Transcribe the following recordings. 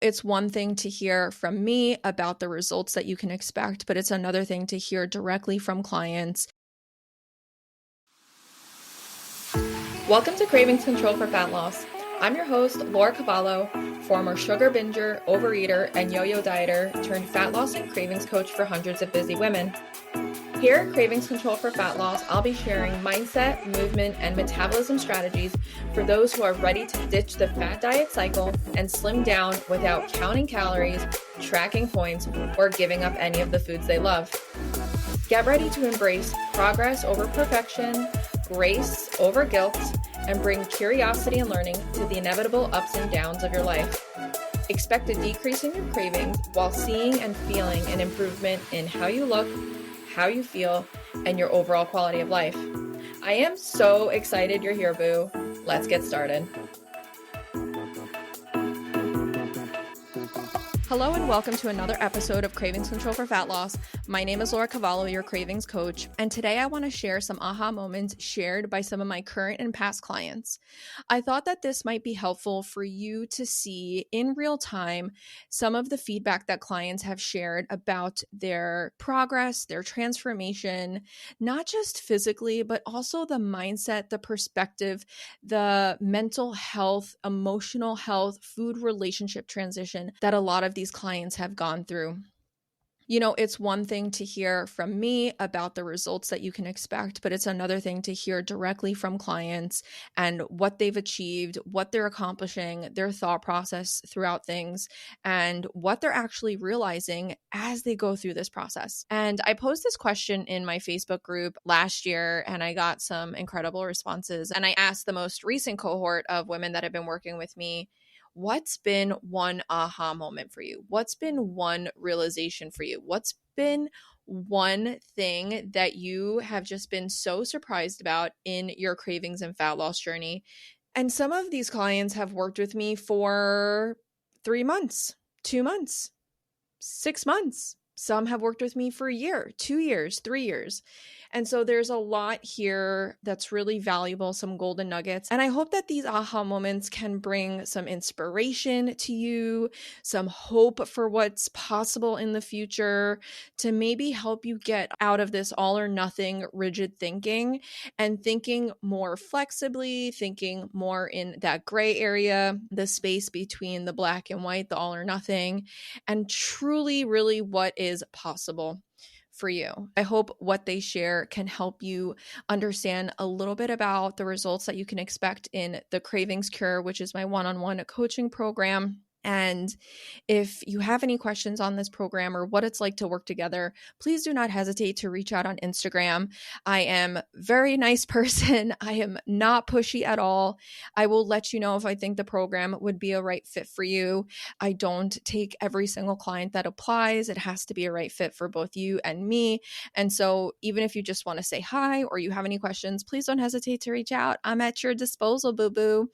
It's one thing to hear from me about the results that you can expect, but it's another thing to hear directly from clients. Welcome to Cravings Control for Fat Loss. I'm your host, Laura Cavallo, former sugar binger, overeater, and yo-yo dieter turned fat loss and cravings coach for hundreds of busy women. Here at Cravings Control for Fat Loss, I'll be sharing mindset, movement, and metabolism strategies for those who are ready to ditch the fat diet cycle and slim down without counting calories, tracking points, or giving up any of the foods they love. Get ready to embrace progress over perfection, grace over guilt, and bring curiosity and learning to the inevitable ups and downs of your life. Expect a decrease in your cravings while seeing and feeling an improvement in how you look, how you feel, and your overall quality of life. I am so excited you're here, boo. Let's get started. Hello and welcome to another episode of Cravings Control for Fat Loss. My name is Laura Cavallo, your cravings coach, and today I want to share some aha moments shared by some of my current and past clients. I thought that this might be helpful for you to see in real time some of the feedback that clients have shared about their progress, their transformation, not just physically, but also the mindset, the perspective, the mental health, emotional health, food relationship transition that a lot of these clients have gone through. You know, it's one thing to hear from me about the results that you can expect, but it's another thing to hear directly from clients and what they've achieved, what they're accomplishing, their thought process throughout things, and what they're actually realizing as they go through this process. And I posed this question in my Facebook group last year, and I got some incredible responses. And I asked the most recent cohort of women that have been working with me, what's been one aha moment for you? What's been one realization for you? What's been one thing that you have just been so surprised about in your cravings and fat loss journey? And some of these clients have worked with me for 3 months, 2 months, 6 months. Some have worked with me for a year, 2 years, 3 years. And so there's a lot here that's really valuable, some golden nuggets. And I hope that these aha moments can bring some inspiration to you, some hope for what's possible in the future, to maybe help you get out of this all or nothing rigid thinking and thinking more flexibly, thinking more in that gray area, the space between the black and white, the all or nothing, and truly, really what is possible for you. I hope what they share can help you understand a little bit about the results that you can expect in the Cravings Cure, which is my one-on-one coaching program. And if you have any questions on this program or what it's like to work together, please do not hesitate to reach out on Instagram. I am a very nice person. I am not pushy at all. I will let you know if I think the program would be a right fit for you. I don't take every single client that applies. It has to be a right fit for both you and me. And so even if you just want to say hi or you have any questions, please don't hesitate to reach out. I'm at your disposal, boo-boo.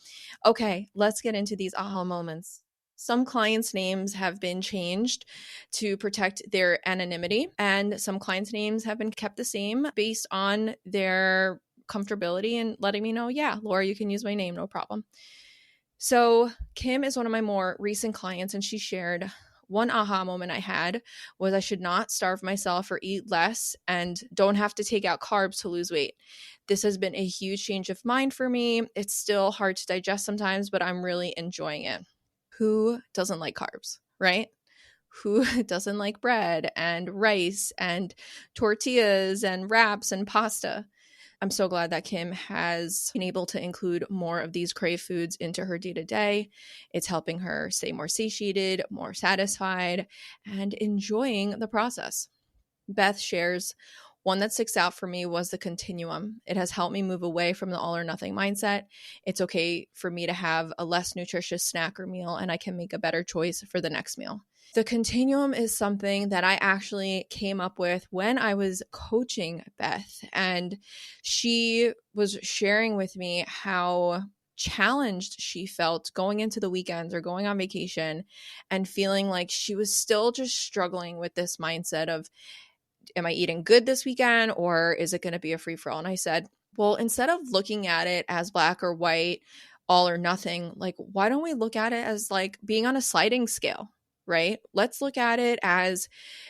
Okay, let's get into these aha moments. Some clients' names have been changed to protect their anonymity, and some clients' names have been kept the same based on their comfortability and letting me know, yeah, Laura, you can use my name, no problem. So Kim is one of my more recent clients, and she shared one aha moment I had was I should not starve myself or eat less and don't have to take out carbs to lose weight. This has been a huge change of mind for me. It's still hard to digest sometimes, but I'm really enjoying it. Who doesn't like carbs, right? Who doesn't like bread and rice and tortillas and wraps and pasta? I'm so glad that Kim has been able to include more of these crave foods into her day-to-day. It's helping her stay more satiated, more satisfied, and enjoying the process. Beth shares, one that sticks out for me was the continuum. It has helped me move away from the all or nothing mindset. It's okay for me to have a less nutritious snack or meal, and I can make a better choice for the next meal. The continuum is something that I actually came up with when I was coaching Beth, and she was sharing with me how challenged she felt going into the weekends or going on vacation and feeling like she was still just struggling with this mindset of, am I eating good this weekend or is it going to be a free-for-all? And I said, well, instead of looking at it as black or white, all or nothing. Like, why don't we look at it as like being on a sliding scale, right? Let's look at it as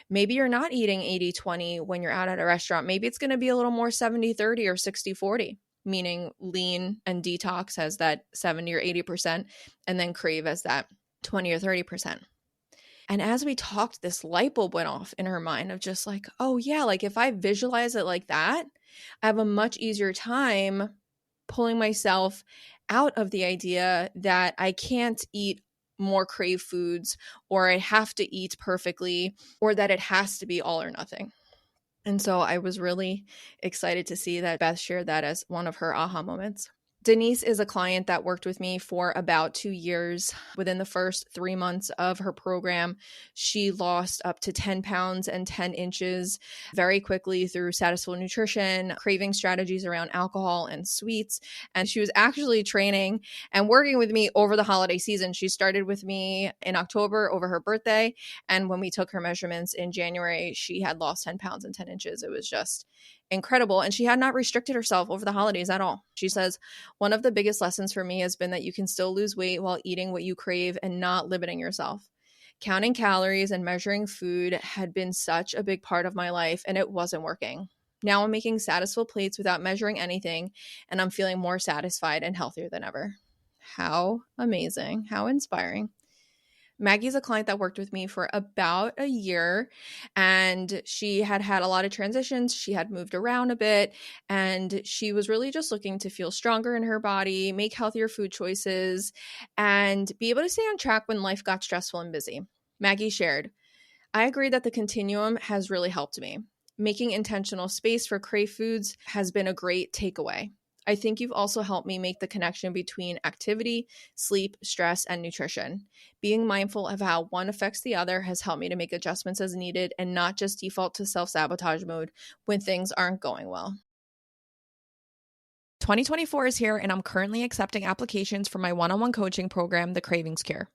maybe you're not eating 80-20 when you're out at a restaurant. Maybe it's going to be a little more 70-30 or 60-40, meaning lean and detox as that 70 or 80%, and then crave as that 20 or 30%. And as we talked, this light bulb went off in her mind of just like, oh yeah, like if I visualize it like that, I have a much easier time pulling myself out of the idea that I can't eat more crave foods, or I have to eat perfectly, or that it has to be all or nothing. And so I was really excited to see that Beth shared that as one of her aha moments. Denise is a client that worked with me for about 2 years. Within the first 3 months of her program, she lost up to 10 pounds and 10 inches very quickly through Satisful Nutrition, craving strategies around alcohol and sweets. And she was actually training and working with me over the holiday season. She started with me in October over her birthday. And when we took her measurements in January, she had lost 10 pounds and 10 inches. It was just incredible. And she had not restricted herself over the holidays at all. She says, one of the biggest lessons for me has been that you can still lose weight while eating what you crave and not limiting yourself. Counting calories and measuring food had been such a big part of my life, and it wasn't working. Now I'm making Satisful plates without measuring anything, and I'm feeling more satisfied and healthier than ever. How amazing. How inspiring. Maggie's a client that worked with me for about a year, and she had had a lot of transitions. She had moved around a bit, and she was really just looking to feel stronger in her body, make healthier food choices, and be able to stay on track when life got stressful and busy. Maggie shared, I agree that the continuum has really helped me. Making intentional space for crave foods has been a great takeaway. I think you've also helped me make the connection between activity, sleep, stress, and nutrition. Being mindful of how one affects the other has helped me to make adjustments as needed and not just default to self-sabotage mode when things aren't going well. 2024 is here, and I'm currently accepting applications for my one-on-one coaching program, The Cravings Cure.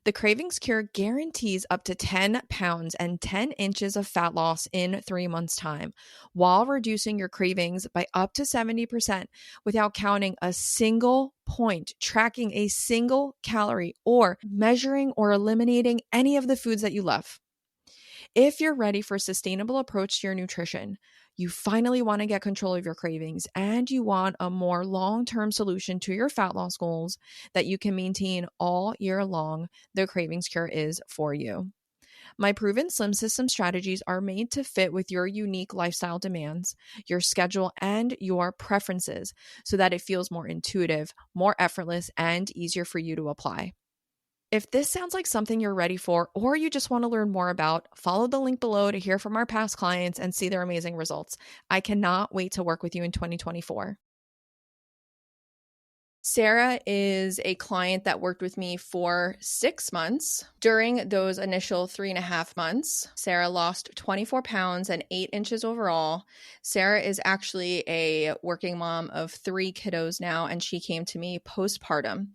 The Cravings Cure guarantees up to 10 pounds and 10 inches of fat loss in 3 months' time, while reducing your cravings by up to 70% without counting a single point, tracking a single calorie, or measuring or eliminating any of the foods that you love. If you're ready for a sustainable approach to your nutrition, you finally want to get control of your cravings, and you want a more long-term solution to your fat loss goals that you can maintain all year long, the Cravings Cure is for you. My proven Slim System strategies are made to fit with your unique lifestyle demands, your schedule, and your preferences so that it feels more intuitive, more effortless, and easier for you to apply. If this sounds like something you're ready for, or you just want to learn more about, follow the link below to hear from our past clients and see their amazing results. I cannot wait to work with you in 2024. Sarah is a client that worked with me for 6 months. During those initial 3.5 months, Sarah lost 24 pounds and 8 inches overall. Sarah is actually a working mom of 3 kiddos now, and she came to me postpartum.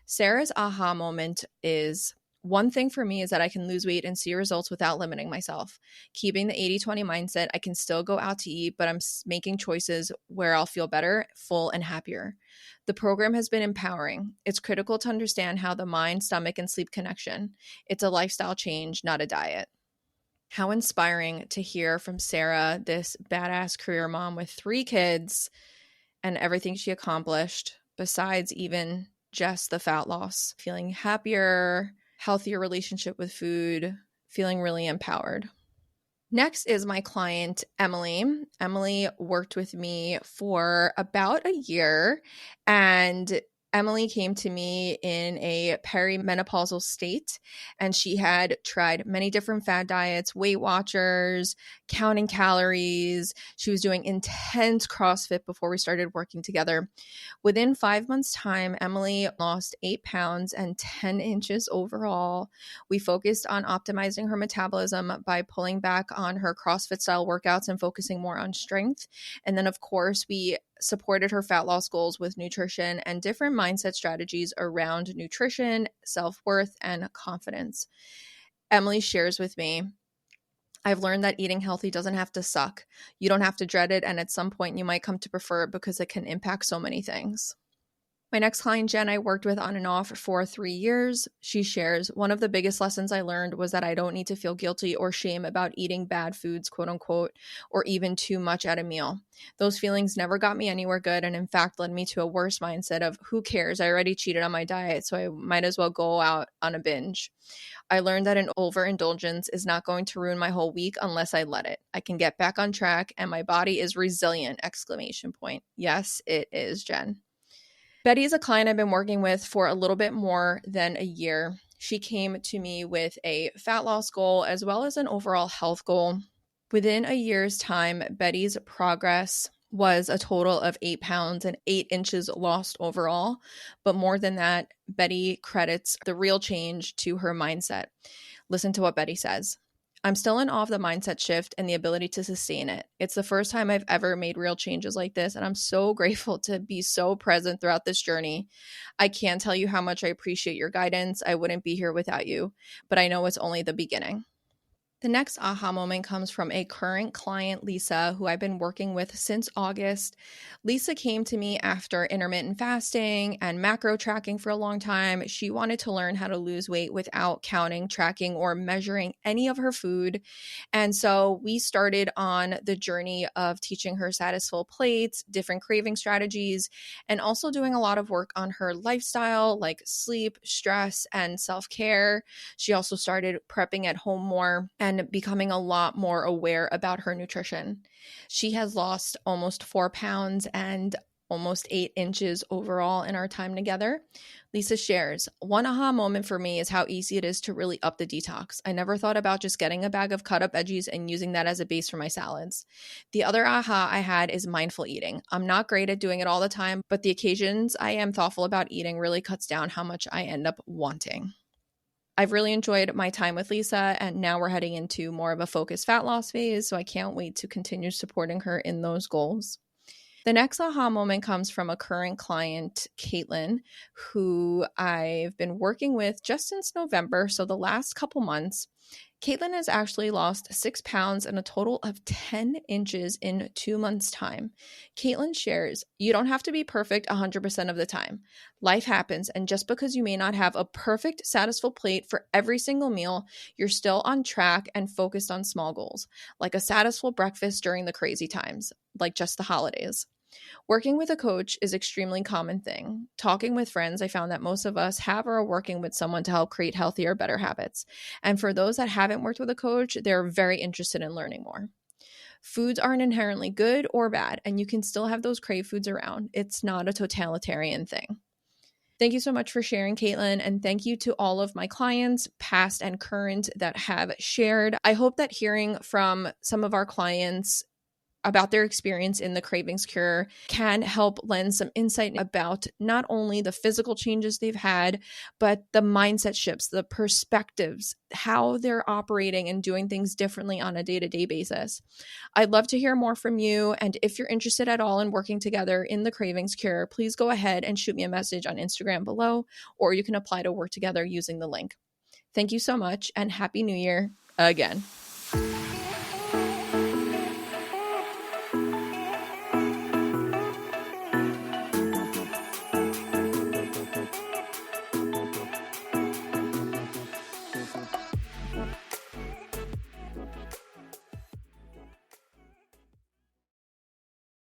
Sarah's aha moment is, one thing for me is that I can lose weight and see results without limiting myself. Keeping the 80-20 mindset, I can still go out to eat, but I'm making choices where I'll feel better, full, and happier. The program has been empowering. It's critical to understand how the mind, stomach, and sleep connection. It's a lifestyle change, not a diet. How inspiring to hear from Sarah, this badass career mom with 3 kids and everything she accomplished, besides even just the fat loss, feeling happier, healthier relationship with food, feeling really empowered. Next is my client, Emily. Emily worked with me for about a year, and Emily came to me in a perimenopausal state, and she had tried many different fad diets, Weight Watchers, counting calories. She was doing intense CrossFit before we started working together. Within 5 months' time, Emily lost 8 pounds and 10 inches overall. We focused on optimizing her metabolism by pulling back on her CrossFit style workouts and focusing more on strength. And then, of course, we supported her fat loss goals with nutrition and different mindset strategies around nutrition, self-worth, and confidence. Emily shares with me, I've learned that eating healthy doesn't have to suck. You don't have to dread it, and at some point you might come to prefer it because it can impact so many things. My next client, Jen, I worked with on and off for 3 years. She shares, one of the biggest lessons I learned was that I don't need to feel guilty or shame about eating bad foods, quote unquote, or even too much at a meal. Those feelings never got me anywhere good, and in fact led me to a worse mindset of who cares? I already cheated on my diet, so I might as well go out on a binge. I learned that an overindulgence is not going to ruin my whole week unless I let it. I can get back on track and my body is resilient, exclamation point. Yes, it is, Jen. Betty is a client I've been working with for a little bit more than a year. She came to me with a fat loss goal as well as an overall health goal. Within a year's time, Betty's progress was a total of 8 pounds and 8 inches lost overall. But more than that, Betty credits the real change to her mindset. Listen to what Betty says. I'm still in awe of the mindset shift and the ability to sustain it. It's the first time I've ever made real changes like this, and I'm so grateful to be so present throughout this journey. I can't tell you how much I appreciate your guidance. I wouldn't be here without you, but I know it's only the beginning. The next aha moment comes from a current client, Lisa, who I've been working with since August. Lisa came to me after intermittent fasting and macro tracking for a long time. She wanted to learn how to lose weight without counting, tracking, or measuring any of her food. And so we started on the journey of teaching her satisful plates, different craving strategies, and also doing a lot of work on her lifestyle, like sleep, stress, and self-care. She also started prepping at home more and becoming a lot more aware about her nutrition. She has lost almost 4 pounds and almost 8 inches overall in our time together. Lisa shares, one aha moment for me is how easy it is to really up the detox. I never thought about just getting a bag of cut up veggies and using that as a base for my salads. The other aha I had is mindful eating. I'm not great at doing it all the time, but the occasions I am thoughtful about eating really cuts down how much I end up wanting. I've really enjoyed my time with Lisa, and now we're heading into more of a focused fat loss phase, so I can't wait to continue supporting her in those goals. The next aha moment comes from a current client, Kaitlyn, who I've been working with just since November, so the last couple months. Kaitlyn has actually lost 6 pounds and a total of 10 inches in 2 months' time. Kaitlyn shares, you don't have to be perfect 100% of the time. Life happens, and just because you may not have a perfect, satisful plate for every single meal, you're still on track and focused on small goals, like a satisful breakfast during the crazy times, like just the holidays. Working with a coach is an extremely common thing. Talking with friends, I found that most of us have or are working with someone to help create healthier, better habits. And for those that haven't worked with a coach, they're very interested in learning more. Foods aren't inherently good or bad, and you can still have those crave foods around. It's not a totalitarian thing. Thank you so much for sharing, Kaitlyn, and thank you to all of my clients, past and current, that have shared. I hope that hearing from some of our clients about their experience in the cravings cure can help lend some insight about not only the physical changes they've had, but the mindset shifts, the perspectives, how they're operating and doing things differently on a day-to-day basis. I'd love to hear more from you. And if you're interested at all in working together in the cravings cure, please go ahead and shoot me a message on Instagram below, or you can apply to work together using the link. Thank you so much, and Happy New Year again.